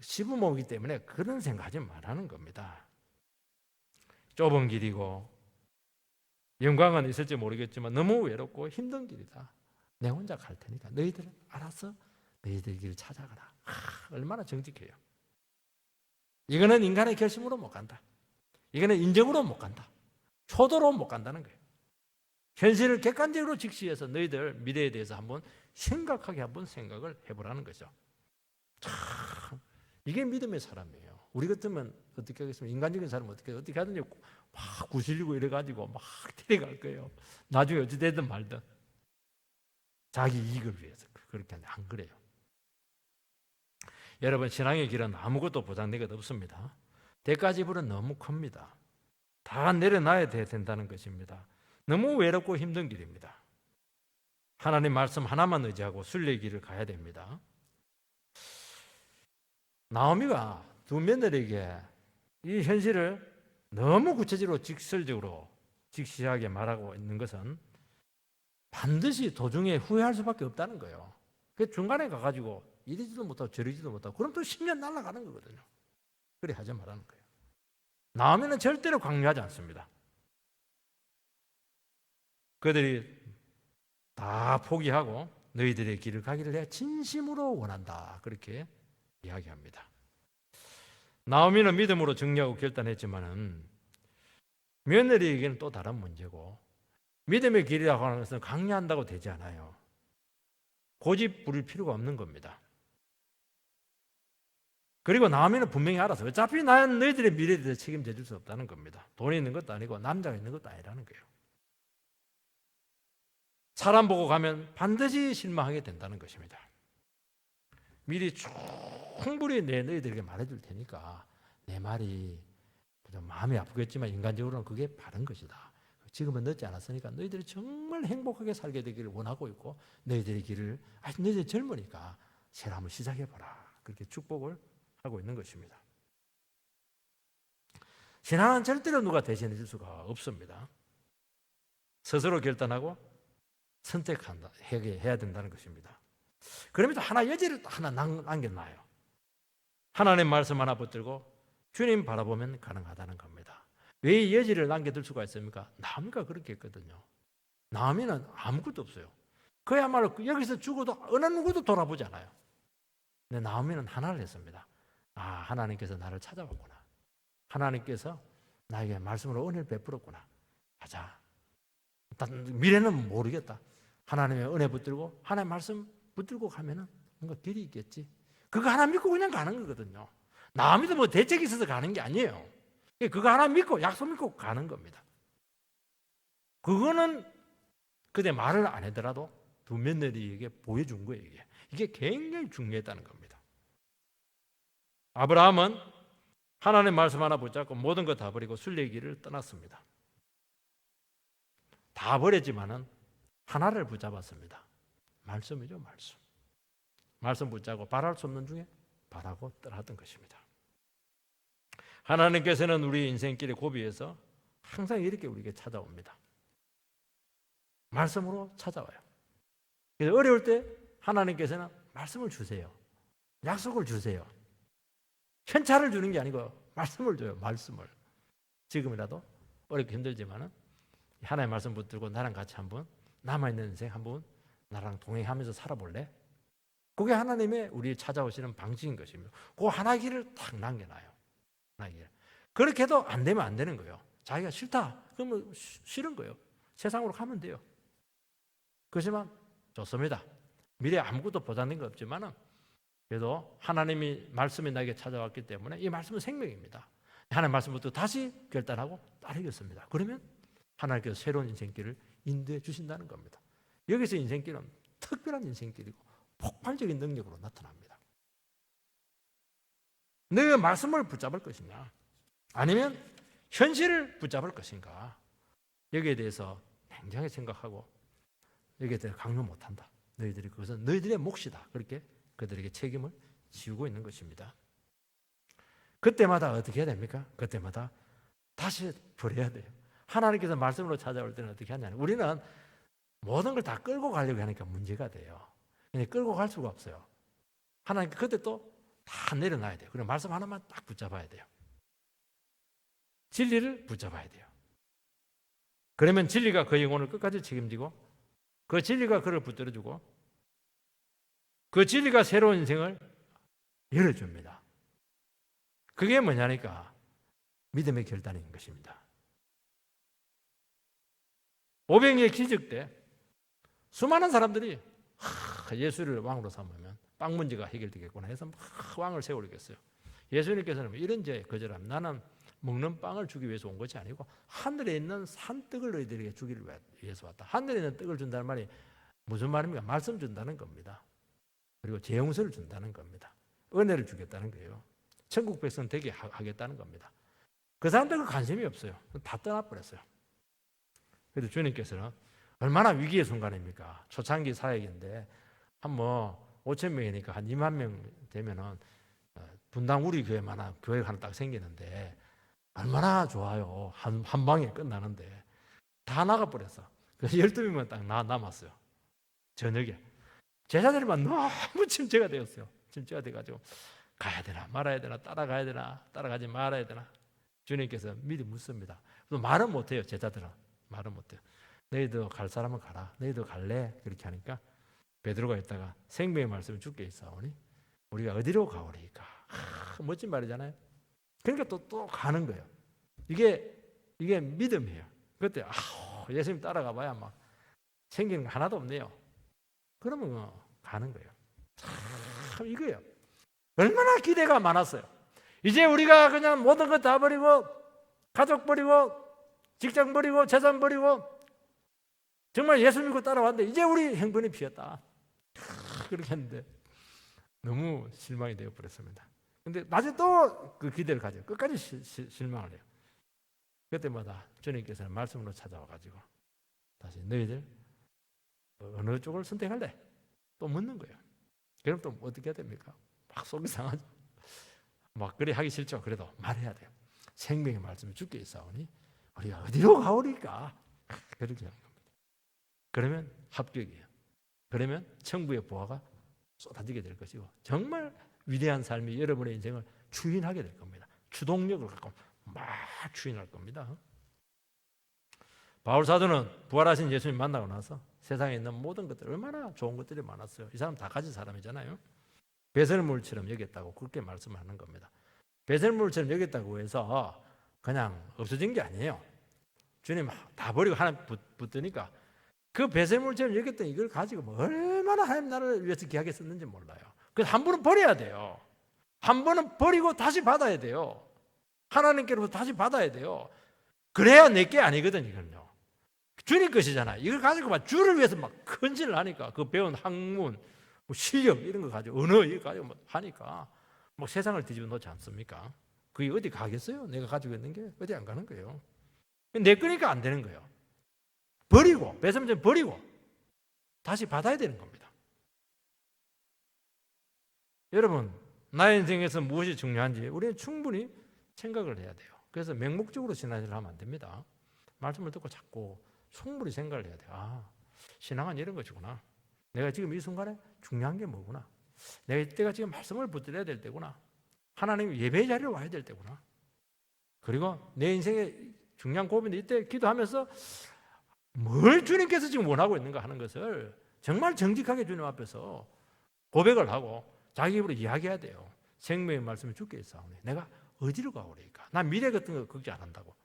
시부모이기 때문에 그런 생각하지 말라는 겁니다. 좁은 길이고 영광은 있을지 모르겠지만 너무 외롭고 힘든 길이다. 내 혼자 갈 테니까 너희들은 알아서 너희들 길 찾아가라. 얼마나 정직해요. 이거는 인간의 결심으로 못 간다. 이거는 인정으로 못 간다. 효도로 못 간다는 거예요. 현실을 객관적으로 직시해서 너희들 미래에 대해서 한번 심각하게 한번 생각을 해보라는 거죠. 참 이게 믿음의 사람이에요. 우리 같으면 어떻게 하겠습니까? 인간적인 사람은 어떻게 하든지 막 구슬리고 이래가지고 막 데려갈 거예요. 나중에 어찌 되든 말든 자기 이익을 위해서 그렇게 하는데 안 그래요. 여러분 신앙의 길은 아무것도 보장된 것 없습니다. 대가 지불은 너무 큽니다. 다 내려놔야 된다는 것입니다. 너무 외롭고 힘든 길입니다. 하나님 말씀 하나만 의지하고 순례의 길을 가야 됩니다. 나오미가 두 며느리에게 이 현실을 너무 구체적으로 직설적으로 직시하게 말하고 있는 것은 반드시 도중에 후회할 수밖에 없다는 거예요. 그 중간에 가가지고 이리지도 못하고 저리지도 못하고 그럼 또 10년 날아가는 거거든요. 그래 하지 말라는 거예요. 나오미는 절대로 강요하지 않습니다. 그들이 다 포기하고 너희들의 길을 가기를 내가 진심으로 원한다. 그렇게 이야기합니다. 나오미는 믿음으로 정리하고 결단했지만은 며느리에게는 또 다른 문제고 믿음의 길이라고 하는 것은 강요한다고 되지 않아요. 고집 부릴 필요가 없는 겁니다. 그리고 나오미는 분명히 알아서 어차피 나는 너희들의 미래에 대해서 책임져 줄 수 없다는 겁니다. 돈이 있는 것도 아니고 남자가 있는 것도 아니라는 거예요. 사람 보고 가면 반드시 실망하게 된다는 것입니다. 미리 충분히 너희들에게 말해줄 테니까 내 말이 좀 마음이 아프겠지만 인간적으로는 그게 바른 것이다. 지금은 늦지 않았으니까 너희들이 정말 행복하게 살게 되기를 원하고 있고 너희들의 길을 너희들이 젊으니까 새로 한번 시작해봐라. 그렇게 축복을 하고 있는 것입니다. 신앙은 절대로 누가 대신해 줄 수가 없습니다. 스스로 결단하고 선택한다, 해야 된다는 것입니다. 그러면서 하나 여지를 하나 남겨놔요. 하나님 말씀 하나 붙들고 주님 바라보면 가능하다는 겁니다. 왜 이 여지를 남겨둘 수가 있습니까? 나오미가 그렇게 했거든요. 나오미는 아무것도 없어요. 그야말로 여기서 죽어도 어느 누구도 돌아보지 않아요. 근데 나오미는 하나를 했습니다. 하나님께서 나를 찾아왔구나. 하나님께서 나에게 말씀으로 은혜를 베풀었구나. 가자. 미래는 모르겠다. 하나님의 은혜 붙들고 하나님의 말씀 붙들고 가면은 뭔가 길이 있겠지. 그거 하나 믿고 그냥 가는 거거든요. 나오미도 뭐 대책이 있어서 가는 게 아니에요. 그거 하나 믿고 약속 믿고 가는 겁니다. 그거는 그때 말을 안 하더라도 두 며느리에게 보여준 거예요. 이게 굉장히 중요했다는 겁니다. 아브라함은 하나님 말씀 하나 붙잡고 모든 거 다 버리고 순례의 길을 떠났습니다. 다 버렸지만은 하나를 붙잡았습니다. 말씀이죠, 말씀. 말씀 붙잡고 바랄 수 없는 중에 바라고 떠났던 것입니다. 하나님께서는 우리 인생길의 고비에서 항상 이렇게 우리에게 찾아옵니다. 말씀으로 찾아와요. 그래서 어려울 때 하나님께서는 말씀을 주세요. 약속을 주세요. 현찰을 주는 게 아니고 말씀을 줘요. 말씀을. 지금이라도 어렵게 힘들지만은 하나님의 말씀 붙들고 나랑 같이 한번 남아있는 인생 한번 나랑 동행하면서 살아볼래? 그게 하나님의 우리 찾아오시는 방식인 것입니다. 그 하나의 길을 딱 남겨놔요. 하나의 길. 그렇게 해도 안 되면 안 되는 거예요. 자기가 싫다. 그러면 싫은 거예요. 세상으로 가면 돼요. 그렇지만 좋습니다. 미래에 아무것도 보장된 거 없지만은 그래도 하나님이 말씀이 나에게 찾아왔기 때문에 이 말씀은 생명입니다. 하나님의 말씀부터 다시 결단하고 따르겠습니다. 그러면 하나님께서 새로운 인생길을 인도해 주신다는 겁니다. 여기서 인생길은 특별한 인생길이고 폭발적인 능력으로 나타납니다. 너의 말씀을 붙잡을 것이냐 아니면 현실을 붙잡을 것인가 여기에 대해서 굉장히 생각하고 여기에 대해서 강요 못한다. 너희들이 그것은 너희들의 몫이다. 그렇게 그들에게 책임을 지우고 있는 것입니다. 그때마다 어떻게 해야 됩니까? 그때마다 다시 버려야 돼요. 하나님께서 말씀으로 찾아올 때는 어떻게 하냐면 우리는 모든 걸 다 끌고 가려고 하니까 문제가 돼요. 근데 끌고 갈 수가 없어요. 하나님 그때 또 다 내려놔야 돼요. 그럼 말씀 하나만 딱 붙잡아야 돼요. 진리를 붙잡아야 돼요. 그러면 진리가 그 영혼을 끝까지 책임지고 그 진리가 그를 붙들어주고 그 진리가 새로운 인생을 열어줍니다. 그게 뭐냐니까 믿음의 결단인 것입니다. 오병이의 기적 때 수많은 사람들이 예수를 왕으로 삼으면 빵 문제가 해결되겠구나 해서 막 왕을 세우겠어요. 예수님께서는 이런 죄에 거절하면 나는 먹는 빵을 주기 위해서 온 것이 아니고 하늘에 있는 산떡을 너희들에게 주기를 위해서 왔다. 하늘에 있는 떡을 준다는 말이 무슨 말입니까? 말씀 준다는 겁니다. 그리고 재용서를 준다는 겁니다. 은혜를 주겠다는 거예요. 천국 백성 되게 하겠다는 겁니다. 그 사람들은 관심이 없어요. 다 떠나버렸어요. 그래서 주님께서는 얼마나 위기의 순간입니까? 초창기 사역인데 한 5천 명이니까 한 2만 명 되면은 분당 우리 교회만 교회가 하나 딱 생기는데 얼마나 좋아요. 한 방에 끝나는데 다 나가버렸어. 그래서 12명만 딱 남았어요. 저녁에. 제자들만 너무 침체가 되었어요. 침체가 돼가지고 가야 되나 말아야 되나 따라가야 되나 따라가지 말아야 되나 주님께서 미리 묻습니다. 말은 못해요. 제자들은 말은 못해요. 너희도 갈 사람은 가라. 너희도 갈래? 그렇게 하니까 베드로가 있다가 생명의 말씀을 주께 있사오니 우리가 어디로 가오리까? 멋진 말이잖아요. 그러니까 또 가는 거예요. 이게 믿음이에요. 그때 예수님 따라가 봐야 막 생기는 거 하나도 없네요. 그러면 가는 거예요. 참 이거예요. 얼마나 기대가 많았어요. 이제 우리가 그냥 모든 것 다 버리고 가족 버리고 직장 버리고 재산 버리고 정말 예수 믿고 따라왔는데 이제 우리 행분이 피었다. 그렇게 했는데 너무 실망이 되어버렸습니다. 근데 나중에 또 그 기대를 가져요. 끝까지 실망을 해요. 그때마다 주님께서는 말씀으로 찾아와가지고 다시 너희들 어느 쪽을 선택할래? 또 묻는 거예요. 그럼 또 어떻게 해야 됩니까? 막 속이 상하죠. 막 그래 하기 싫죠. 그래도 말해야 돼요. 생명의 말씀을 주께 있사오니 우리가 어디로 가오리까? 그렇게 하는 겁니다. 그러면 합격이에요. 그러면 천국의 보화가 쏟아지게 될 것이고 정말 위대한 삶이 여러분의 인생을 추인하게 될 겁니다. 주동력을 갖고 막 추인할 겁니다. 바울 사도는 부활하신 예수님 만나고 나서 세상에 있는 모든 것들 얼마나 좋은 것들이 많았어요. 이 사람 다 가진 사람이잖아요. 배설물처럼 여겼다고 그렇게 말씀하는 겁니다. 배설물처럼 여겼다고 해서 그냥 없어진 게 아니에요. 주님 다 버리고 하나님 붙드니까 그 배설물처럼 여겼던 이걸 가지고 얼마나 하나님 나라를 위해서 귀하게 썼는지 몰라요. 그래서 한 번은 버려야 돼요. 한 번은 버리고 다시 받아야 돼요. 하나님께로부터 다시 받아야 돼요. 그래야 내게 아니거든요. 이건요. 주님 것이잖아요. 이걸 가지고 막 주를 위해서 막 헌신을 하니까 그 배운 학문, 실력 이런 거 가지고 언어 이거 가지고 하니까 막 세상을 뒤집어 놓지 않습니까? 그게 어디 가겠어요? 내가 가지고 있는 게 어디 안 가는 거예요. 내 거니까 안 되는 거예요. 버리고 배설물처럼 버리고 다시 받아야 되는 겁니다. 여러분 나의 인생에서 무엇이 중요한지 우리는 충분히 생각을 해야 돼요. 그래서 맹목적으로 신앙생활을 하면 안 됩니다. 말씀을 듣고 자꾸 충분히 생각을 해야 돼요. 신앙은 이런 것이구나. 내가 지금 이 순간에 중요한 게 뭐구나. 내가 이때가 지금 말씀을 붙들어야 될 때구나. 하나님 예배 자리에 와야 될 때구나. 그리고 내 인생의 중요한 고민이 이때 기도하면서 뭘 주님께서 지금 원하고 있는가 하는 것을 정말 정직하게 주님 앞에서 고백을 하고 자기 입으로 이야기해야 돼요. 생명의 말씀을 주께 있사오니 내가 어디로 가오리까? 난 미래 같은 거 걱정 안 한다고.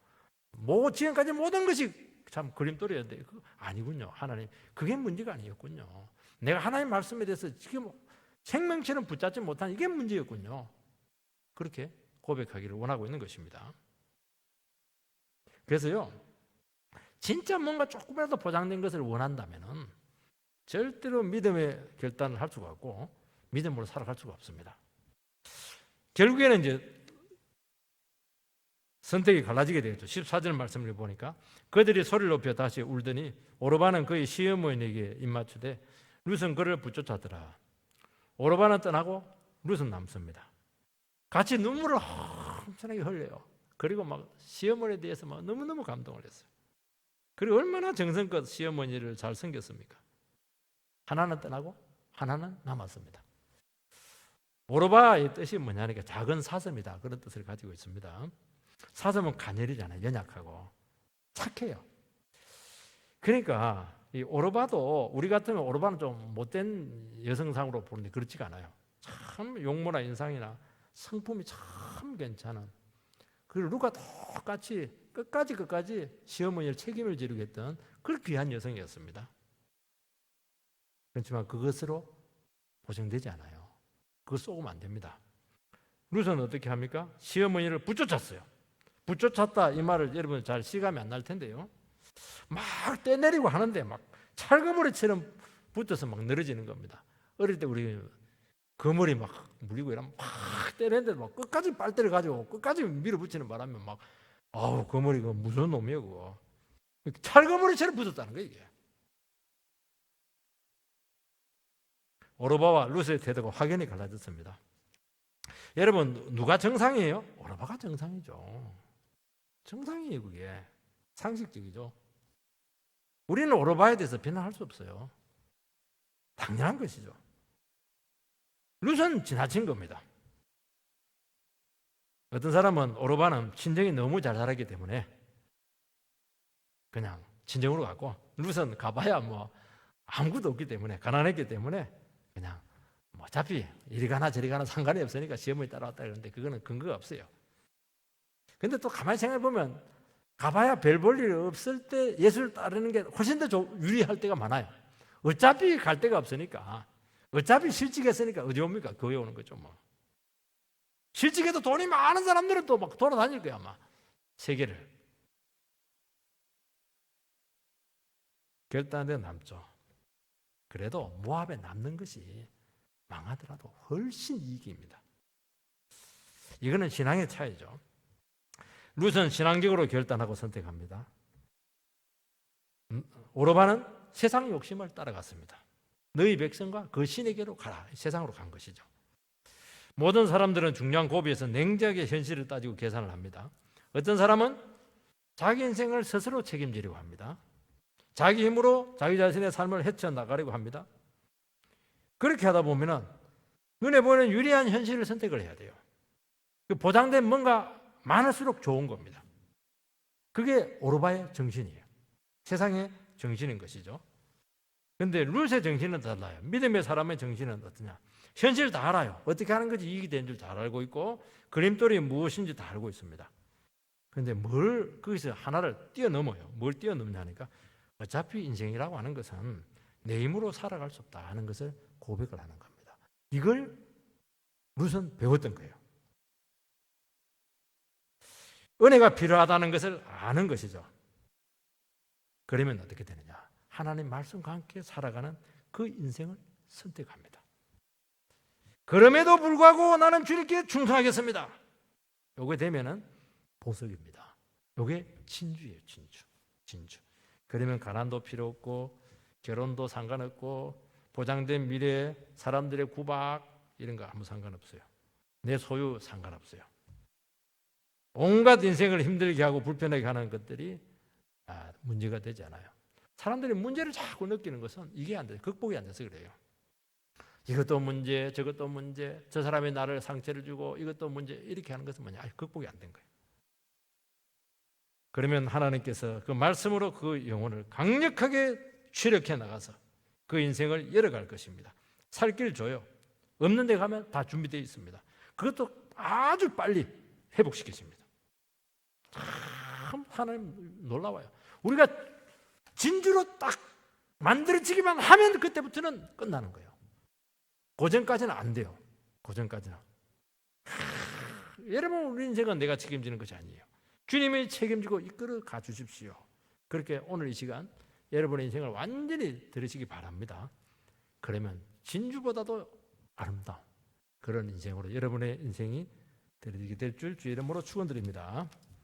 지금까지 모든 것이 참 그림돌이었는데 아니군요. 하나님 그게 문제가 아니었군요. 내가 하나님 말씀에 대해서 지금 생명처럼 붙잡지 못한 이게 문제였군요. 그렇게 고백하기를 원하고 있는 것입니다. 그래서요 진짜 뭔가 조금이라도 보장된 것을 원한다면은 절대로 믿음의 결단을 할 수가 없고 믿음으로 살아갈 수가 없습니다. 결국에는 이제 선택이 갈라지게 되겠죠. 14절 말씀을 보니까 그들이 소리를 높여 다시 울더니 오르바는 그의 시어머니에게 입맞추되 룻은 그를 붙쫓아더라. 오르바는 떠나고 룻은 남습니다. 같이 눈물을 엄청나게 흘려요. 그리고 막 시어머니에 대해서 막 너무너무 감동을 했어요. 그리고 얼마나 정성껏 시어머니를 잘 섬겼습니까? 하나는 떠나고 하나는 남았습니다. 오르바의 뜻이 뭐냐니까 작은 사슴이다 그런 뜻을 가지고 있습니다. 사슴은 가녀리잖아요. 연약하고 착해요. 그러니까 이 오르바도 우리 같으면 오르바는 좀 못된 여성상으로 보는데 그렇지가 않아요. 참 용모나 인상이나 성품이 참 괜찮은 그리고 루가 똑같이 끝까지 시어머니를 책임을 지르게 했던 그 귀한 여성이었습니다. 그렇지만 그것으로 보정되지 않아요. 그거 쏘면 안 됩니다. 룻은 어떻게 합니까? 시어머니를 붙여쳤어요. 붙여쳤다 이 말을 여러분 잘 실감이 안 날 텐데요. 막 떼내리고 하는데 막 찰거머리처럼 붙어서 막 늘어지는 겁니다. 어릴 때 우리 거머리 막 물리고 이러면 막 때리는데 막 끝까지 빨대를 가지고 끝까지 밀어붙이는 바람에 막 아우 거머리 그 무서운 놈이야 그거. 찰거머리처럼 붙었다는 거예요 이게. 오르바와 룻의 태도가 확연히 갈라졌습니다. 여러분 누가 정상이에요? 오르바가 정상이죠. 정상이에요 그게. 상식적이죠. 우리는 오르바에 대해서 비난할 수 없어요. 당연한 것이죠. 룻은 지나친 겁니다. 어떤 사람은 오르바는 친정이 너무 잘 살았기 때문에 그냥 친정으로 갔고 룻은 가봐야 뭐 아무것도 없기 때문에 가난했기 때문에 그냥 뭐 어차피 이리 가나 저리 가나 상관이 없으니까 시어머니 따라왔다 그러는데 그거는 근거가 없어요. 근데 또 가만히 생각해 보면 가봐야 별 볼 일 없을 때 예수를 따르는 게 훨씬 더 유리할 때가 많아요. 어차피 갈 데가 없으니까 어차피 실직했으니까 어디 옵니까? 교회 오는 거죠 뭐. 실직해도 돈이 많은 사람들은 또 막 돌아다닐 거야 아마 세계를. 결단한 데 남죠. 그래도 모압에 남는 것이 망하더라도 훨씬 이익입니다. 이거는 신앙의 차이죠. 룻은 신앙적으로 결단하고 선택합니다. 오르바는 세상 욕심을 따라갔습니다. 너희 백성과 그 신에게로 가라. 세상으로 간 것이죠. 모든 사람들은 중요한 고비에서 냉정하게 현실을 따지고 계산을 합니다. 어떤 사람은 자기 인생을 스스로 책임지려고 합니다. 자기 힘으로 자기 자신의 삶을 헤쳐나가려고 합니다. 그렇게 하다 보면 눈에 보이는 유리한 현실을 선택을 해야 돼요. 보장된 뭔가 많을수록 좋은 겁니다. 그게 오르바의 정신이에요. 세상의 정신인 것이죠. 그런데 룻의 정신은 달라요. 믿음의 사람의 정신은 어떠냐? 현실을 다 알아요. 어떻게 하는 것이 이익이 되는 줄 잘 알고 있고 그림돌이 무엇인지 다 알고 있습니다. 그런데 뭘 거기서 하나를 뛰어넘어요. 뭘 뛰어넘냐니까 어차피 인생이라고 하는 것은 내 힘으로 살아갈 수 없다 하는 것을 고백을 하는 겁니다. 이걸 룻은 배웠던 거예요. 은혜가 필요하다는 것을 아는 것이죠. 그러면 어떻게 되느냐? 하나님 말씀과 함께 살아가는 그 인생을 선택합니다. 그럼에도 불구하고 나는 주님께 충성하겠습니다. 요게 되면은 보석입니다. 요게 진주예요, 진주. 그러면 가난도 필요 없고 결혼도 상관없고 보장된 미래, 사람들의 구박 이런 거 아무 상관없어요. 내 소유 상관없어요. 온갖 인생을 힘들게 하고 불편하게 하는 것들이 문제가 되지 않아요. 사람들이 문제를 자꾸 느끼는 것은 이게 안 돼요. 극복이 안 돼서 그래요. 이것도 문제, 저것도 문제, 저 사람이 나를 상처를 주고 이것도 문제 이렇게 하는 것은 뭐냐? 극복이 안 된 거예요. 그러면 하나님께서 그 말씀으로 그 영혼을 강력하게 추력해 나가서 그 인생을 열어갈 것입니다. 살 길 줘요. 없는 데 가면 다 준비되어 있습니다. 그것도 아주 빨리 회복시키십니다. 참 하나님 놀라워요. 우리가 진주로 딱 만들어지기만 하면 그때부터는 끝나는 거예요. 고전까지는 안 돼요. 고전까지는. 여러분 우리 인생은 내가 책임지는 것이 아니에요. 주님이 책임지고 이끌어 가 주십시오. 그렇게 오늘 이 시간 여러분의 인생을 완전히 들으시기 바랍니다. 그러면 진주보다도 아름다운 그런 인생으로 여러분의 인생이 되게 될 줄 주의 이름으로 축원드립니다.